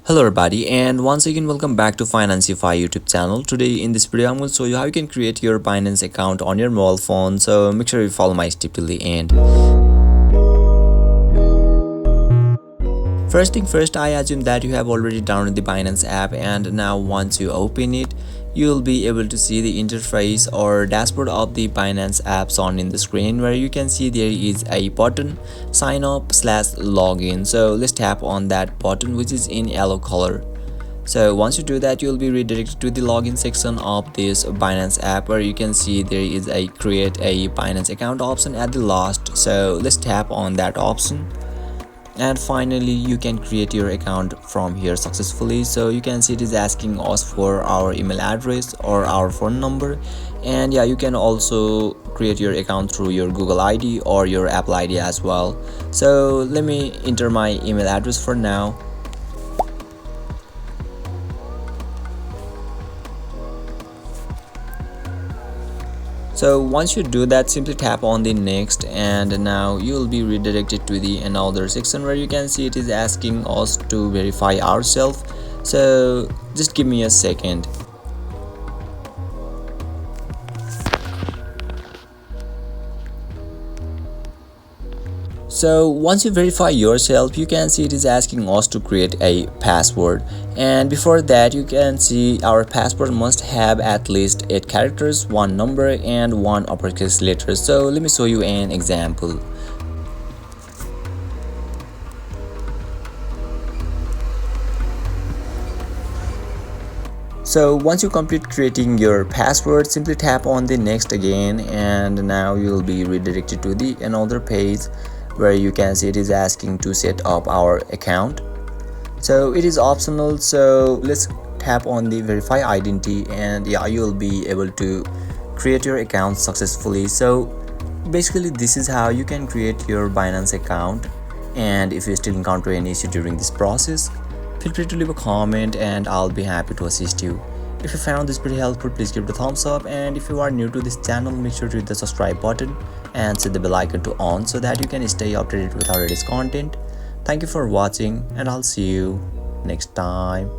Hello everybody, and once again welcome back to Financify YouTube channel. Today in this video I'm going to show you how you can create your Binance account on your mobile phone, so make sure you follow my step till the end. First thing first, I assume that you have already downloaded the Binance app, and now once you open it, you'll be able to see the interface or dashboard of the Binance apps on in the screen, where you can see there is a button sign up/login. So let's tap on that button, which is in yellow color. So once you do that, you'll be redirected to the login section of this Binance app, where you can see there is a create a Binance account option at the last. So let's tap on that option, and finally you can create your account from here successfully. So you can see it is asking us for our email address or our phone number, and yeah, you can also create your account through your Google ID or your Apple ID as well. So let me enter my email address for now. So once you do that, simply tap on the next, and now you'll be redirected to the another section, where you can see it is asking us to verify ourselves. So just give me a second. So once you verify yourself, you can see it is asking us to create a password, and before that you can see our password must have at least 8 characters, 1 number and 1 uppercase letter. So let me show you an example. So once you complete creating your password, simply tap on the next again, and now you'll be redirected to the another page, where you can see it is asking to set up our account. So it is optional, so let's tap on the verify identity, and yeah, you'll be able to create your account successfully. So basically this is how you can create your Binance account, and if you still encounter any issue during this process, feel free to leave a comment and I'll be happy to assist you. If you found this pretty helpful, please give it a thumbs up, and if you are new to this channel, make sure to hit the subscribe button and set the bell icon to on, so that you can stay updated with our latest content. Thank you for watching, and I'll see you next time.